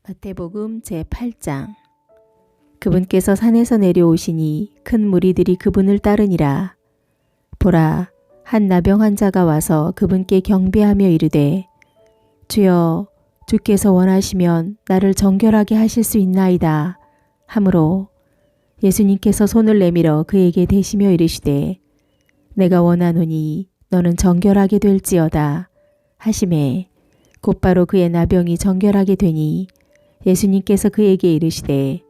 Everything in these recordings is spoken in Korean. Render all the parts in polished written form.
마태복음 제8장. 그분께서 산에서 내려오시니 큰 무리들이 그분을 따르니라. 보라, 한 나병 환자가 와서 그분께 경배하며 이르되, 주여, 주께서 원하시면 나를 정결하게 하실 수 있나이다 하므로 예수님께서 손을 내밀어 그에게 대시며 이르시되, 내가 원하노니 너는 정결하게 될지어다 하시매 곧바로 그의 나병이 정결하게 되니 예수님께서 그에게 이르시되,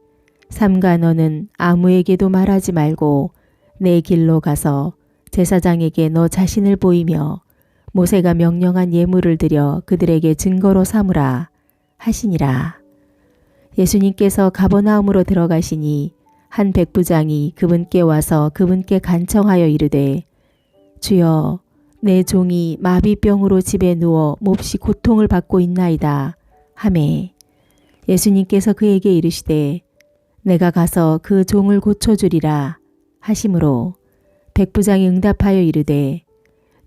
삼가 너는 아무에게도 말하지 말고 내 길로 가서 제사장에게 너 자신을 보이며 모세가 명령한 예물을 드려 그들에게 증거로 삼으라 하시니라. 예수님께서 가버나움으로 들어가시니 한 백부장이 그분께 와서 그분께 간청하여 이르되, 주여, 내 종이 마비병으로 집에 누워 몹시 고통을 받고 있나이다 하매 예수님께서 그에게 이르시되, 내가 가서 그 종을 고쳐주리라 하시므로 백부장이 응답하여 이르되,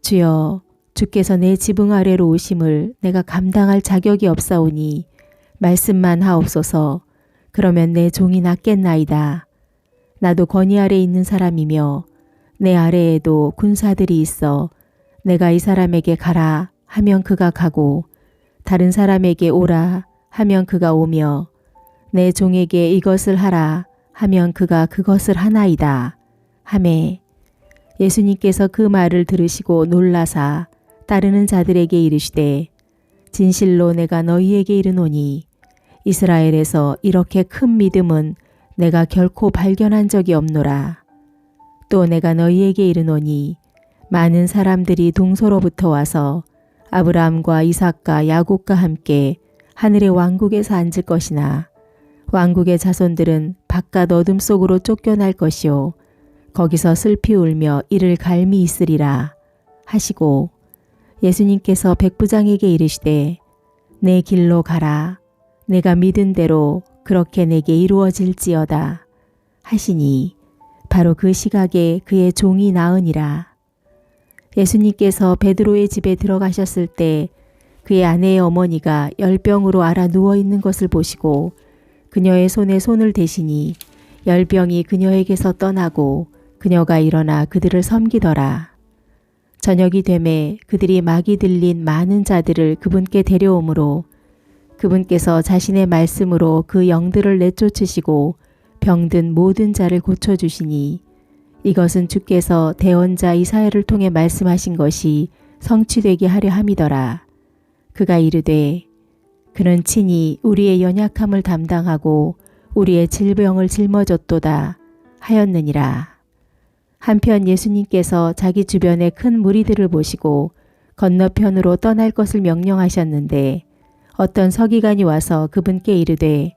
주여, 주께서 내 지붕 아래로 오심을 내가 감당할 자격이 없사오니 말씀만 하옵소서. 그러면 내 종이 낫겠나이다. 나도 권위 아래 있는 사람이며 내 아래에도 군사들이 있어 내가 이 사람에게 가라 하면 그가 가고 다른 사람에게 오라 하면 그가 오며 내 종에게 이것을 하라 하면 그가 그것을 하나이다 하매 예수님께서 그 말을 들으시고 놀라사 따르는 자들에게 이르시되, 진실로 내가 너희에게 이르노니 이스라엘에서 이렇게 큰 믿음은 내가 결코 발견한 적이 없노라. 또 내가 너희에게 이르노니 많은 사람들이 동서로부터 와서 아브라함과 이삭과 야곱과 함께 하늘의 왕국에서 앉을 것이나 왕국의 자손들은 바깥 어둠 속으로 쫓겨날 것이요 거기서 슬피 울며 이를 갈미 있으리라 하시고 예수님께서 백부장에게 이르시되, 내 길로 가라. 내가 믿은 대로 그렇게 내게 이루어질지어다 하시니 바로 그 시각에 그의 종이 나으니라. 예수님께서 베드로의 집에 들어가셨을 때 그의 아내의 어머니가 열병으로 앓아 누워있는 것을 보시고 그녀의 손에 손을 대시니 열병이 그녀에게서 떠나고 그녀가 일어나 그들을 섬기더라. 저녁이 되매 그들이 막이 들린 많은 자들을 그분께 데려오므로 그분께서 자신의 말씀으로 그 영들을 내쫓으시고 병든 모든 자를 고쳐주시니 이것은 주께서 대언자 이사야를 통해 말씀하신 것이 성취되게 하려 함이더라. 그가 이르되, 그는 친히 우리의 연약함을 담당하고 우리의 질병을 짊어졌도다 하였느니라. 한편 예수님께서 자기 주변의 큰 무리들을 보시고 건너편으로 떠날 것을 명령하셨는데 어떤 서기관이 와서 그분께 이르되,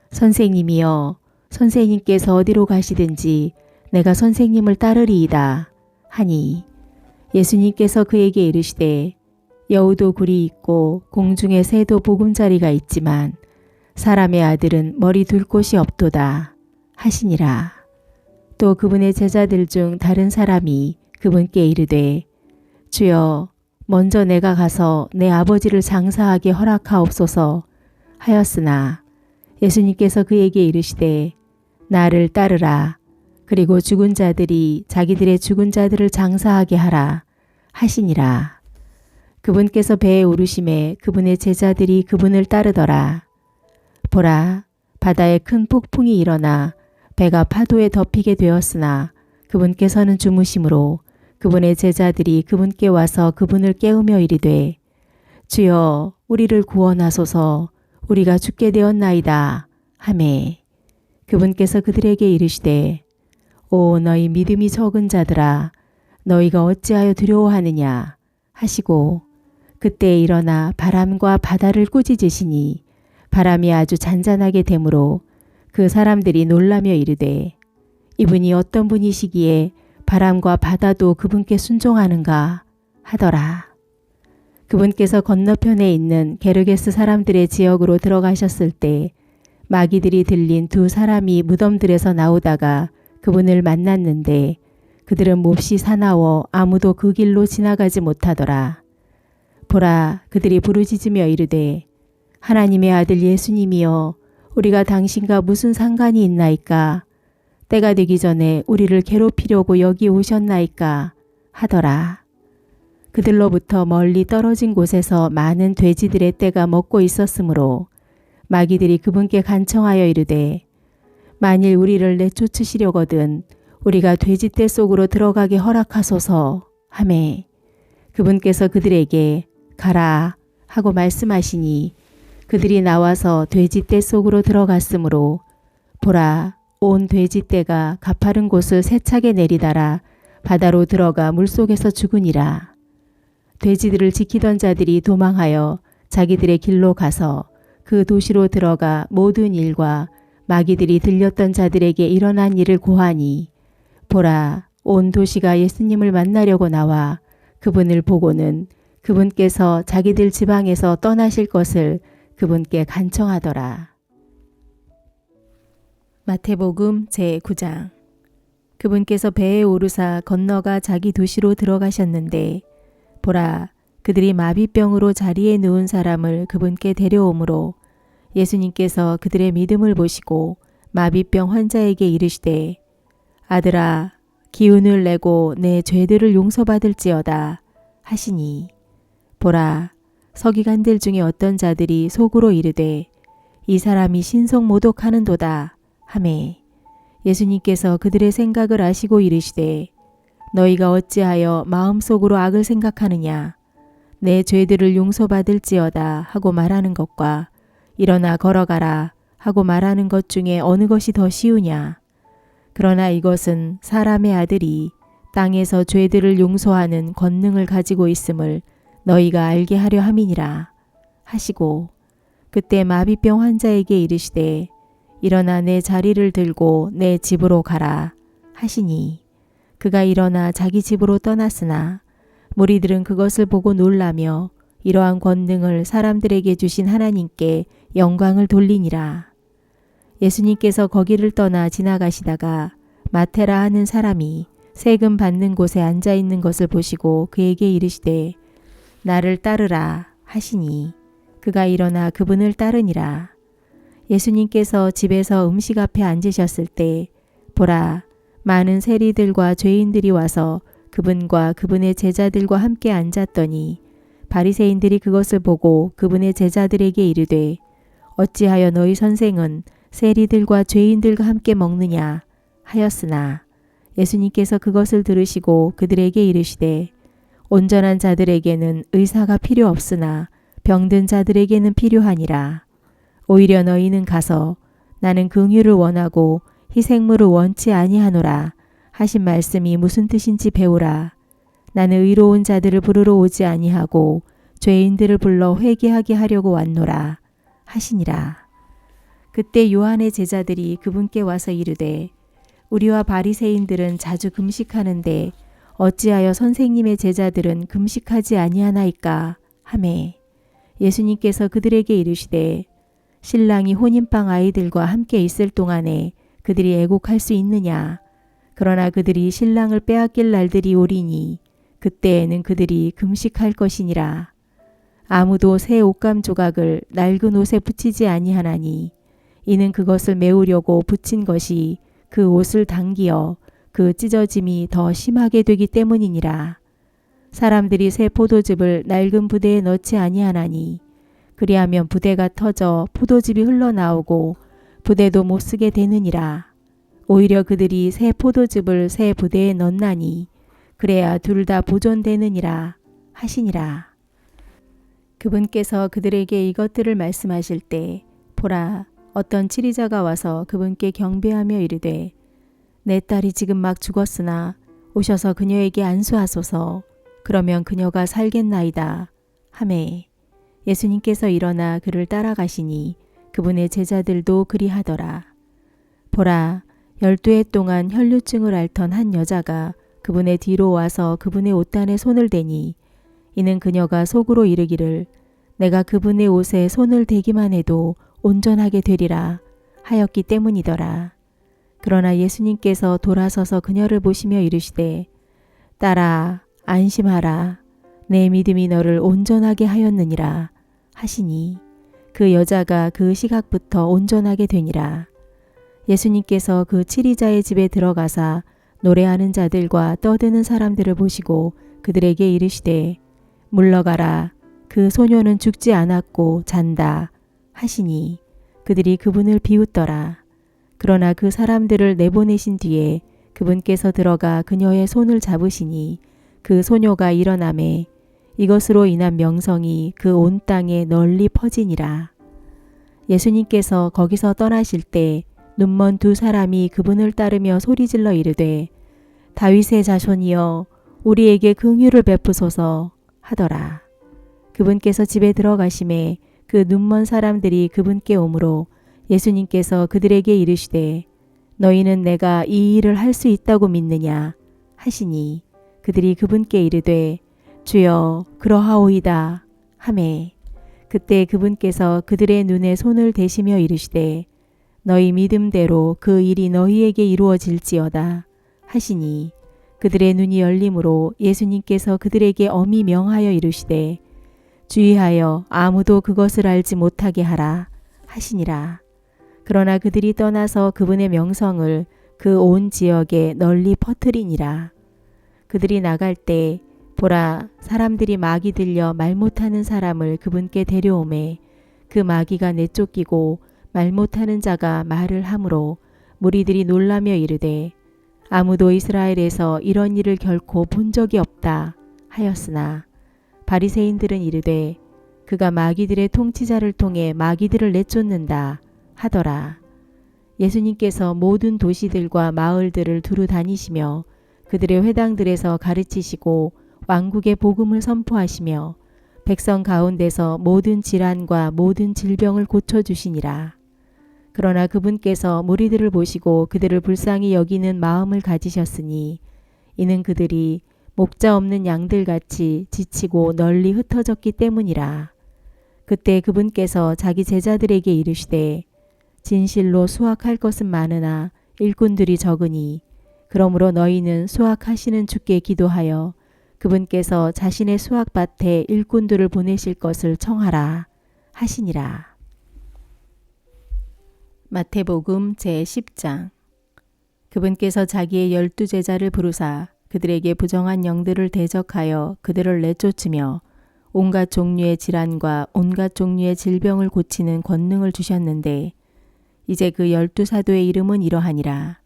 선생님이여, 선생님께서 어디로 가시든지 내가 선생님을 따르리이다 하니 예수님께서 그에게 이르시되, 여우도 굴이 있고 공중에 새도 보금자리가 있지만 사람의 아들은 머리 둘 곳이 없도다 하시니라. 또 그분의 제자들 중 다른 사람이 그분께 이르되, 주여, 먼저 내가 가서 내 아버지를 장사하게 허락하옵소서 하였으나 예수님께서 그에게 이르시되, 나를 따르라. 그리고 죽은 자들이 자기들의 죽은 자들을 장사하게 하라 하시니라. 그분께서 배에 오르심에 그분의 제자들이 그분을 따르더라. 보라, 바다에 큰 폭풍이 일어나 배가 파도에 덮이게 되었으나 그분께서는 주무심으로 그분의 제자들이 그분께 와서 그분을 깨우며 이르되, 주여, 우리를 구원하소서. 우리가 죽게 되었나이다 하매 그분께서 그들에게 이르시되, 오 너희 믿음이 적은 자들아, 너희가 어찌하여 두려워하느냐 하시고 그때 일어나 바람과 바다를 꾸짖으시니 바람이 아주 잔잔하게 되므로 그 사람들이 놀라며 이르되, 이분이 어떤 분이시기에 바람과 바다도 그분께 순종하는가 하더라. 그분께서 건너편에 있는 게르게스 사람들의 지역으로 들어가셨을 때 마귀들이 들린 두 사람이 무덤들에서 나오다가 그분을 만났는데 그들은 몹시 사나워 아무도 그 길로 지나가지 못하더라. 보라, 그들이 부르짖으며 이르되, 하나님의 아들 예수님이여, 우리가 당신과 무슨 상관이 있나이까? 때가 되기 전에 우리를 괴롭히려고 여기 오셨나이까? 하더라. 그들로부터 멀리 떨어진 곳에서 많은 돼지들의 떼가 먹고 있었으므로 마귀들이 그분께 간청하여 이르되, 만일 우리를 내쫓으시려거든 우리가 돼지떼 속으로 들어가게 허락하소서 하매, 그분께서 그들에게 가라 하고 말씀하시니 그들이 나와서 돼지떼 속으로 들어갔으므로 보라, 온 돼지떼가 가파른 곳을 세차게 내리다라 바다로 들어가 물속에서 죽으니라. 돼지들을 지키던 자들이 도망하여 자기들의 길로 가서 그 도시로 들어가 모든 일과 마귀들이 들렸던 자들에게 일어난 일을 고하니, 보라, 온 도시가 예수님을 만나려고 나와 그분을 보고는 그분께서 자기들 지방에서 떠나실 것을 그분께 간청하더라. 마태복음 제9장. 그분께서 배에 오르사 건너가 자기 도시로 들어가셨는데, 보라, 그들이 마비병으로 자리에 누운 사람을 그분께 데려오므로 예수님께서 그들의 믿음을 보시고 마비병 환자에게 이르시되, 아들아, 기운을 내고 내 죄들을 용서받을지어다 하시니, 보라, 서기관들 중에 어떤 자들이 속으로 이르되 이 사람이 신성 모독하는도다 하매, 예수님께서 그들의 생각을 아시고 이르시되, 너희가 어찌하여 마음속으로 악을 생각하느냐? 내 죄들을 용서받을지어다 하고 말하는 것과 일어나 걸어가라 하고 말하는 것 중에 어느 것이 더 쉬우냐? 그러나 이것은 사람의 아들이 땅에서 죄들을 용서하는 권능을 가지고 있음을 너희가 알게 하려 함이니라 하시고, 그때 마비병 환자에게 이르시되, 일어나 내 자리를 들고 내 집으로 가라 하시니, 그가 일어나 자기 집으로 떠났으나 무리들은 그것을 보고 놀라며 이러한 권능을 사람들에게 주신 하나님께 영광을 돌리니라. 예수님께서 거기를 떠나 지나가시다가 마테라 하는 사람이 세금 받는 곳에 앉아 있는 것을 보시고 그에게 이르시되, 나를 따르라 하시니 그가 일어나 그분을 따르니라. 예수님께서 집에서 음식 앞에 앉으셨을 때 보라, 많은 세리들과 죄인들이 와서 그분과 그분의 제자들과 함께 앉았더니 바리새인들이 그것을 보고 그분의 제자들에게 이르되, 어찌하여 너희 선생은 세리들과 죄인들과 함께 먹느냐 하였으나, 예수님께서 그것을 들으시고 그들에게 이르시되, 온전한 자들에게는 의사가 필요 없으나 병든 자들에게는 필요하니라. 오히려 너희는 가서 나는 긍휼을 원하고 희생물을 원치 아니하노라 하신 말씀이 무슨 뜻인지 배우라. 나는 의로운 자들을 부르러 오지 아니하고 죄인들을 불러 회개하게 하려고 왔노라 하시니라. 그때 요한의 제자들이 그분께 와서 이르되, 우리와 바리새인들은 자주 금식하는데 어찌하여 선생님의 제자들은 금식하지 아니하나이까 하매, 예수님께서 그들에게 이르시되, 신랑이 혼인방 아이들과 함께 있을 동안에 그들이 애곡할 수 있느냐? 그러나 그들이 신랑을 빼앗길 날들이 오리니 그때에는 그들이 금식할 것이니라. 아무도 새 옷감 조각을 낡은 옷에 붙이지 아니하나니, 이는 그것을 메우려고 붙인 것이 그 옷을 당기어 그 찢어짐이 더 심하게 되기 때문이니라. 사람들이 새 포도즙을 낡은 부대에 넣지 아니하나니, 그리하면 부대가 터져 포도즙이 흘러나오고 부대도 못 쓰게 되느니라. 오히려 그들이 새 포도즙을 새 부대에 넣나니 그래야 둘 다 보존되느니라 하시니라. 그분께서 그들에게 이것들을 말씀하실 때 보라, 어떤 치리자가 와서 그분께 경배하며 이르되, 내 딸이 지금 막 죽었으나 오셔서 그녀에게 안수하소서. 그러면 그녀가 살겠나이다 하매, 예수님께서 일어나 그를 따라가시니 그분의 제자들도 그리하더라. 보라, 12해 동안 혈루증을 앓던 한 여자가 그분의 뒤로 와서 그분의 옷단에 손을 대니, 이는 그녀가 속으로 이르기를, 내가 그분의 옷에 손을 대기만 해도 온전하게 되리라 하였기 때문이더라. 그러나 예수님께서 돌아서서 그녀를 보시며 이르시되, 딸아, 안심하라. 내 믿음이 너를 온전하게 하였느니라 하시니, 그 여자가 그 시각부터 온전하게 되니라. 예수님께서 그 치리자의 집에 들어가사 노래하는 자들과 떠드는 사람들을 보시고 그들에게 이르시되 물러가라. 그 소녀는 죽지 않았고 잔다 하시니 그들이 그분을 비웃더라. 그러나 그 사람들을 내보내신 뒤에 그분께서 들어가 그녀의 손을 잡으시니 그 소녀가 일어나매 이것으로 인한 명성이 그 온 땅에 널리 퍼지니라. 예수님께서 거기서 떠나실 때 눈먼 두 사람이 그분을 따르며 소리질러 이르되 다윗의 자손이여 우리에게 긍휼을 베푸소서 하더라. 그분께서 집에 들어가심에 그 눈먼 사람들이 그분께 오므로 예수님께서 그들에게 이르시되 너희는 내가 이 일을 할 수 있다고 믿느냐 하시니 그들이 그분께 이르되 주여 그러하오이다 하매 그때 그분께서 그들의 눈에 손을 대시며 이르시되 너희 믿음대로 그 일이 너희에게 이루어질지어다 하시니 그들의 눈이 열림으로 예수님께서 그들에게 엄히 명하여 이르시되 주의하여 아무도 그것을 알지 못하게 하라 하시니라. 그러나 그들이 떠나서 그분의 명성을 그 온 지역에 널리 퍼뜨리니라. 그들이 나갈 때 보라 사람들이 마귀 들려 말 못하는 사람을 그분께 데려오매 그 마귀가 내쫓기고 말 못하는 자가 말을 하므로 무리들이 놀라며 이르되 아무도 이스라엘에서 이런 일을 결코 본 적이 없다 하였으나 바리새인들은 이르되 그가 마귀들의 통치자를 통해 마귀들을 내쫓는다 하더라. 예수님께서 모든 도시들과 마을들을 두루 다니시며 그들의 회당들에서 가르치시고 왕국의 복음을 선포하시며 백성 가운데서 모든 질환과 모든 질병을 고쳐주시니라. 그러나 그분께서 무리들을 보시고 그들을 불쌍히 여기는 마음을 가지셨으니 이는 그들이 목자 없는 양들같이 지치고 널리 흩어졌기 때문이라. 그때 그분께서 자기 제자들에게 이르시되 진실로 수확할 것은 많으나 일꾼들이 적으니 그러므로 너희는 수확하시는 주께 기도하여 그분께서 자신의 수확밭에 일꾼들을 보내실 것을 청하라 하시니라. 마태복음 제10장. 그분께서 자기의 12 제자를 부르사 그들에게 부정한 영들을 대적하여 그들을 내쫓으며 온갖 종류의 질환과 온갖 종류의 질병을 고치는 권능을 주셨는데 이제 그 12 사도의 이름은 이러하니라.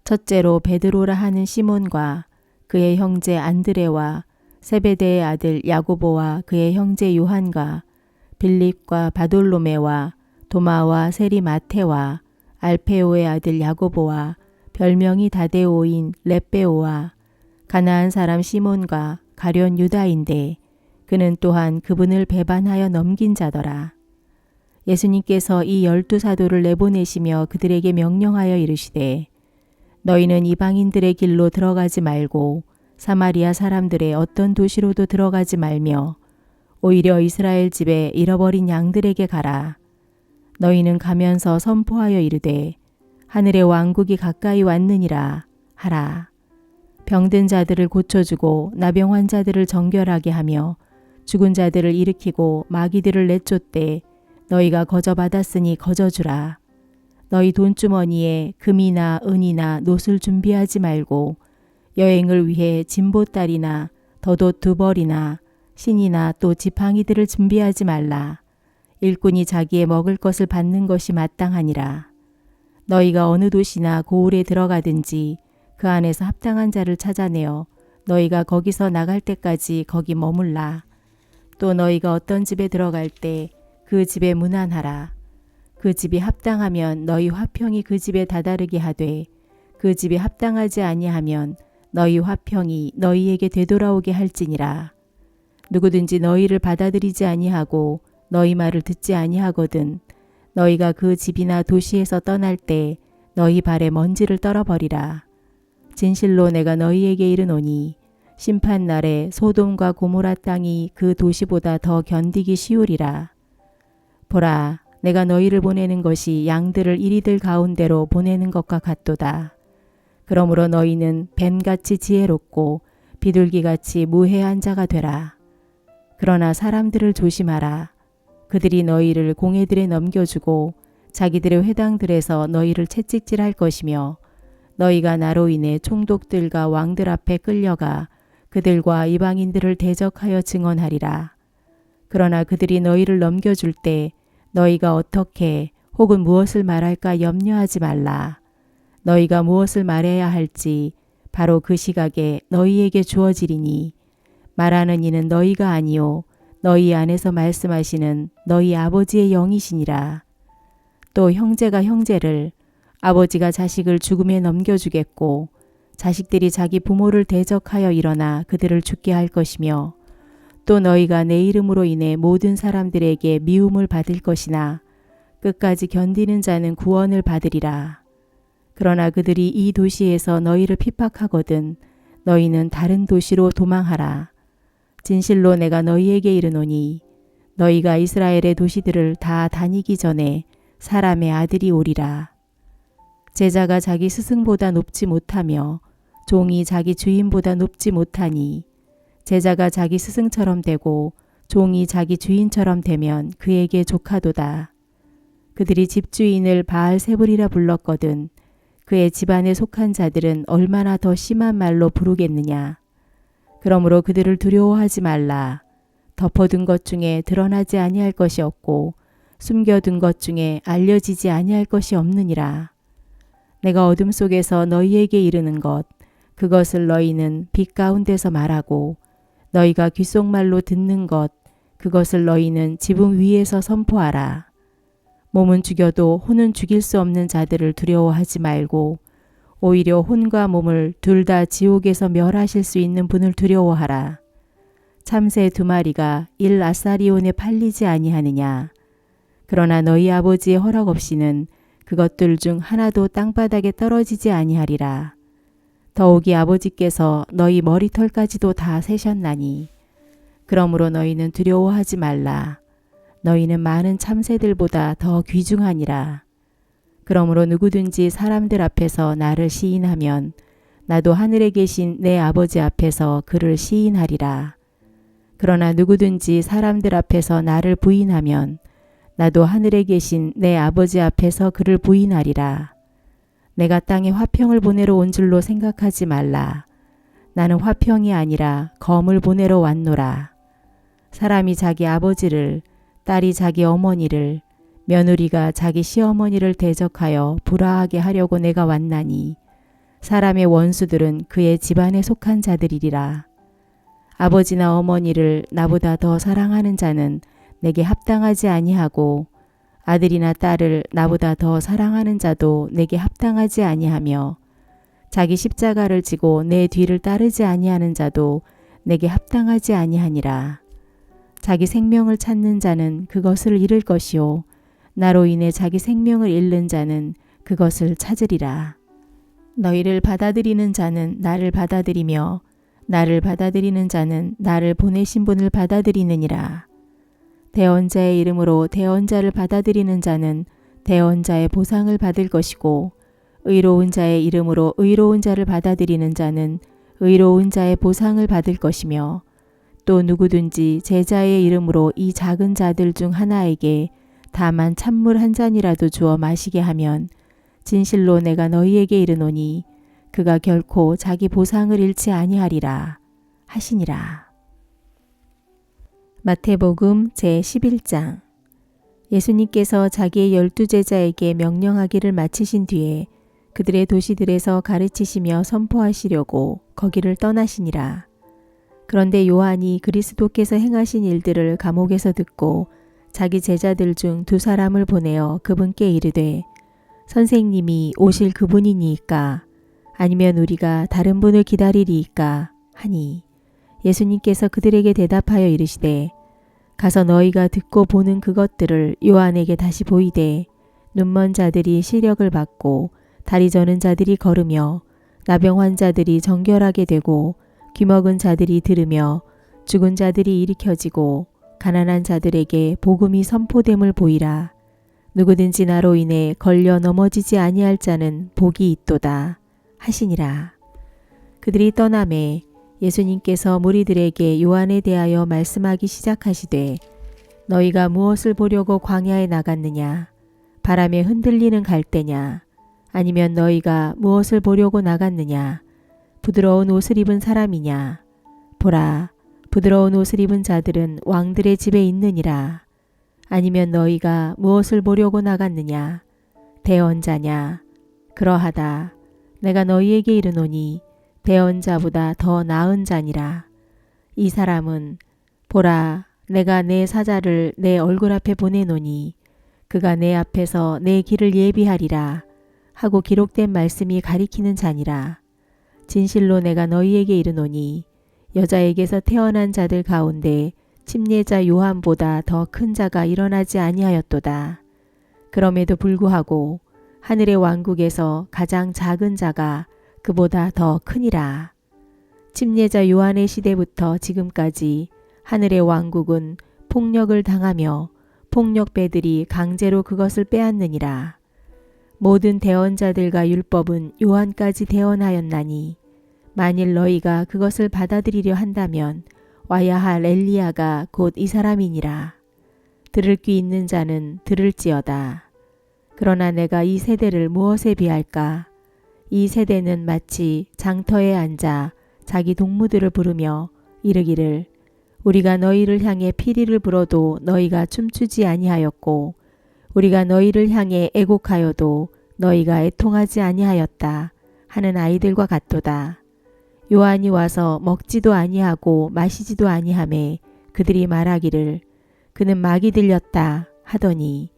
첫째로 베드로라 하는 시몬과 그의 형제 안드레와 세베대의 아들 야고보와 그의 형제 요한과 빌립과 바돌로메와 도마와 세리 마테와 알페오의 아들 야고보와 별명이 다데오인 렛베오와 가나안 사람 시몬과 가룟 유다인데 그는 또한 그분을 배반하여 넘긴 자더라. 예수님께서 이 12 사도를 내보내시며 그들에게 명령하여 이르시되 너희는 이방인들의 길로 들어가지 말고 사마리아 사람들의 어떤 도시로도 들어가지 말며 오히려 이스라엘 집에 잃어버린 양들에게 가라. 너희는 가면서 선포하여 이르되 하늘의 왕국이 가까이 왔느니라 하라. 병든 자들을 고쳐주고 나병 환자들을 정결하게 하며 죽은 자들을 일으키고 마귀들을 내쫓되 너희가 거저받았으니 거저주라. 너희 돈주머니에 금이나 은이나 놋을 준비하지 말고 여행을 위해 진보딸이나 덧옷 2벌이나 신이나 또 지팡이들을 준비하지 말라. 일꾼이 자기의 먹을 것을 받는 것이 마땅하니라. 너희가 어느 도시나 고을에 들어가든지 그 안에서 합당한 자를 찾아내어 너희가 거기서 나갈 때까지 거기 머물라. 또 너희가 어떤 집에 들어갈 때 그 집에 문안하라. 그 집이 합당하면 너희 화평이 그 집에 다다르게 하되 그 집이 합당하지 아니하면 너희 화평이 너희에게 되돌아오게 할지니라. 누구든지 너희를 받아들이지 아니하고 너희 말을 듣지 아니하거든 너희가 그 집이나 도시에서 떠날 때 너희 발에 먼지를 떨어버리라. 진실로 내가 너희에게 이르노니 심판날에 소돔과 고모라 땅이 그 도시보다 더 견디기 쉬우리라. 보라, 내가 너희를 보내는 것이 양들을 이리들 가운데로 보내는 것과 같도다. 그러므로 너희는 뱀같이 지혜롭고 비둘기같이 무해한 자가 되라. 그러나 사람들을 조심하라. 그들이 너희를 공회들에 넘겨주고 자기들의 회당들에서 너희를 채찍질할 것이며 너희가 나로 인해 총독들과 왕들 앞에 끌려가 그들과 이방인들을 대적하여 증언하리라. 그러나 그들이 너희를 넘겨줄 때 너희가 어떻게 혹은 무엇을 말할까 염려하지 말라. 너희가 무엇을 말해야 할지 바로 그 시각에 너희에게 주어지리니 말하는 이는 너희가 아니요 너희 안에서 말씀하시는 너희 아버지의 영이시니라. 또 형제가 형제를 아버지가 자식을 죽음에 넘겨주겠고 자식들이 자기 부모를 대적하여 일어나 그들을 죽게 할 것이며 또 너희가 내 이름으로 인해 모든 사람들에게 미움을 받을 것이나 끝까지 견디는 자는 구원을 받으리라. 그러나 그들이 이 도시에서 너희를 핍박하거든 너희는 다른 도시로 도망하라. 진실로 내가 너희에게 이르노니 너희가 이스라엘의 도시들을 다 다니기 전에 사람의 아들이 오리라. 제자가 자기 스승보다 높지 못하며 종이 자기 주인보다 높지 못하니 제자가 자기 스승처럼 되고 종이 자기 주인처럼 되면 그에게 조카도다. 그들이 집주인을 바알세불이라 불렀거든 그의 집안에 속한 자들은 얼마나 더 심한 말로 부르겠느냐. 그러므로 그들을 두려워하지 말라. 덮어둔 것 중에 드러나지 아니할 것이 없고 숨겨둔 것 중에 알려지지 아니할 것이 없느니라. 내가 어둠 속에서 너희에게 이르는 것 그것을 너희는 빛 가운데서 말하고 너희가 귓속말로 듣는 것 그것을 너희는 지붕 위에서 선포하라. 몸은 죽여도 혼은 죽일 수 없는 자들을 두려워하지 말고 오히려 혼과 몸을 둘 다 지옥에서 멸하실 수 있는 분을 두려워하라. 참새 2마리가 1아사리온에 팔리지 아니하느냐. 그러나 너희 아버지의 허락 없이는 그것들 중 하나도 땅바닥에 떨어지지 아니하리라. 더욱이 아버지께서 너희 머리털까지도 다 세셨나니 그러므로 너희는 두려워하지 말라. 너희는 많은 참새들보다 더 귀중하니라. 그러므로 누구든지 사람들 앞에서 나를 시인하면 나도 하늘에 계신 내 아버지 앞에서 그를 시인하리라. 그러나 누구든지 사람들 앞에서 나를 부인하면 나도 하늘에 계신 내 아버지 앞에서 그를 부인하리라. 내가 땅에 화평을 보내러 온 줄로 생각하지 말라. 나는 화평이 아니라 검을 보내러 왔노라. 사람이 자기 아버지를, 딸이 자기 어머니를, 며느리가 자기 시어머니를 대적하여 불화하게 하려고 내가 왔나니 사람의 원수들은 그의 집안에 속한 자들이리라. 아버지나 어머니를 나보다 더 사랑하는 자는 내게 합당하지 아니하고 아들이나 딸을 나보다 더 사랑하는 자도 내게 합당하지 아니하며 자기 십자가를 지고 내 뒤를 따르지 아니하는 자도 내게 합당하지 아니하니라. 자기 생명을 찾는 자는 그것을 잃을 것이요 나로 인해 자기 생명을 잃는 자는 그것을 찾으리라. 너희를 받아들이는 자는 나를 받아들이며 나를 받아들이는 자는 나를 보내신 분을 받아들이느니라. 대언자의 이름으로 대언자를 받아들이는 자는 대언자의 보상을 받을 것이고 의로운 자의 이름으로 의로운 자를 받아들이는 자는 의로운 자의 보상을 받을 것이며 또 누구든지 제자의 이름으로 이 작은 자들 중 하나에게 다만 찬물 한 잔이라도 주어 마시게 하면 진실로 내가 너희에게 이르노니 그가 결코 자기 보상을 잃지 아니하리라 하시니라. 마태복음 제11장. 예수님께서 자기의 12제자에게 명령하기를 마치신 뒤에 그들의 도시들에서 가르치시며 선포하시려고 거기를 떠나시니라. 그런데 요한이 그리스도께서 행하신 일들을 감옥에서 듣고 자기 제자들 중 2사람을 보내어 그분께 이르되 선생님이 오실 그분이니이까 아니면 우리가 다른 분을 기다리리이까 하니 예수님께서 그들에게 대답하여 이르시되 가서 너희가 듣고 보는 그것들을 요한에게 다시 보이되 눈먼 자들이 시력을 받고 다리 저는 자들이 걸으며 나병 환자들이 정결하게 되고 귀먹은 자들이 들으며 죽은 자들이 일으켜지고 가난한 자들에게 복음이 선포됨을 보이라. 누구든지 나로 인해 걸려 넘어지지 아니할 자는 복이 있도다 하시니라. 그들이 떠나매 예수님께서 무리들에게 요한에 대하여 말씀하기 시작하시되 너희가 무엇을 보려고 광야에 나갔느냐? 바람에 흔들리는 갈대냐? 아니면 너희가 무엇을 보려고 나갔느냐? 부드러운 옷을 입은 사람이냐? 보라, 부드러운 옷을 입은 자들은 왕들의 집에 있느니라. 아니면 너희가 무엇을 보려고 나갔느냐? 대언자냐? 그러하다. 내가 너희에게 이르노니 대언자보다 더 나은 자니라. 이 사람은 보라, 내가 내 사자를 내 얼굴 앞에 보내노니 그가 내 앞에서 내 길을 예비하리라 하고 기록된 말씀이 가리키는 자니라. 진실로 내가 너희에게 이르노니 여자에게서 태어난 자들 가운데 침례자 요한보다 더 큰 자가 일어나지 아니하였도다. 그럼에도 불구하고 하늘의 왕국에서 가장 작은 자가 그보다 더 크니라. 침례자 요한의 시대부터 지금까지 하늘의 왕국은 폭력을 당하며 폭력배들이 강제로 그것을 빼앗느니라. 모든 대언자들과 율법은 요한까지 대언하였나니 만일 너희가 그것을 받아들이려 한다면 와야 할 엘리야가 곧 이 사람이니라. 들을 귀 있는 자는 들을지어다. 그러나 내가 이 세대를 무엇에 비할까? 이 세대는 마치 장터에 앉아 자기 동무들을 부르며 이르기를 우리가 너희를 향해 피리를 불어도 너희가 춤추지 아니하였고 우리가 너희를 향해 애곡하여도 너희가 애통하지 아니하였다 하는 아이들과 같도다. 요한이 와서 먹지도 아니하고 마시지도 아니하매 그들이 말하기를 그는 마귀 들렸다 하더니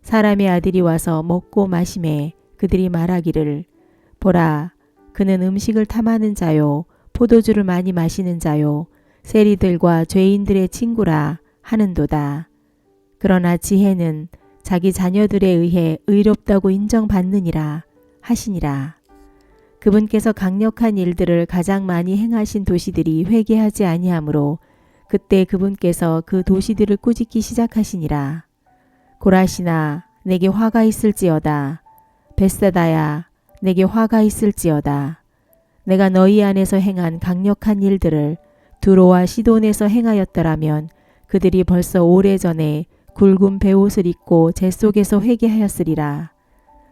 사람의 아들이 와서 먹고 마시매 그들이 말하기를 보라, 그는 음식을 탐하는 자요 포도주를 많이 마시는 자요 세리들과 죄인들의 친구라 하는도다. 그러나 지혜는 자기 자녀들에 의해 의롭다고 인정받느니라 하시니라. 그분께서 강력한 일들을 가장 많이 행하신 도시들이 회개하지 아니하므로 그때 그분께서 그 도시들을 꾸짖기 시작하시니라. 고라시나 내게 화가 있을지어다. 벳사다야 내게 화가 있을지어다. 내가 너희 안에서 행한 강력한 일들을 두로와 시돈에서 행하였더라면 그들이 벌써 오래전에 굵은 베옷을 입고 재 속에서 회개하였으리라.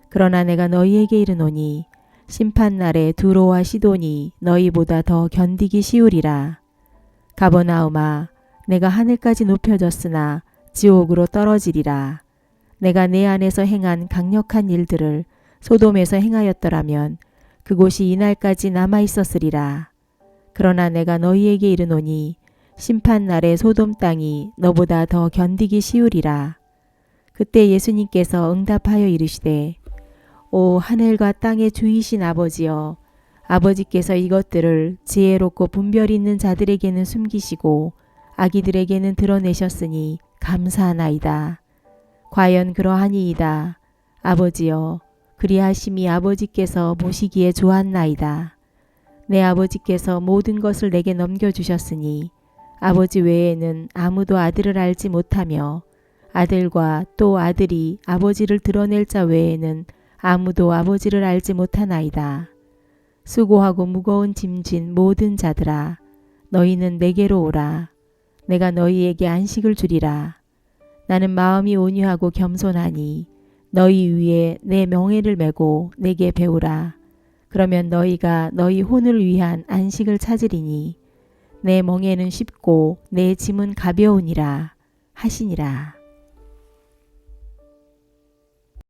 그러나 내가 너희에게 이르노니 심판날에 두로와 시돈이 너희보다 더 견디기 쉬우리라. 가버나움아 내가 하늘까지 높여졌으나 지옥으로 떨어지리라. 내가 내 안에서 행한 강력한 일들을 소돔에서 행하였더라면 그곳이 이날까지 남아 있었으리라. 그러나 내가 너희에게 이르노니 심판날에 소돔 땅이 너보다 더 견디기 쉬우리라. 그때 예수님께서 응답하여 이르시되 오 하늘과 땅의 주이신 아버지여, 아버지께서 이것들을 지혜롭고 분별 있는 자들에게는 숨기시고 아기들에게는 드러내셨으니 감사하나이다. 과연 그러하니이다. 아버지여, 그리하심이 아버지께서 보시기에 좋았나이다. 내 아버지께서 모든 것을 내게 넘겨주셨으니 아버지 외에는 아무도 아들을 알지 못하며 아들과 또 아들이 아버지를 드러낼 자 외에는 아무도 아버지를 알지 못하나이다. 수고하고 무거운 짐진 모든 자들아, 너희는 내게로 오라. 내가 너희에게 안식을 주리라. 나는 마음이 온유하고 겸손하니 너희 위에 내 명예를 메고 내게 배우라. 그러면 너희가 너희 혼을 위한 안식을 찾으리니 내 멍에는 쉽고 내 짐은 가벼우니라 하시니라.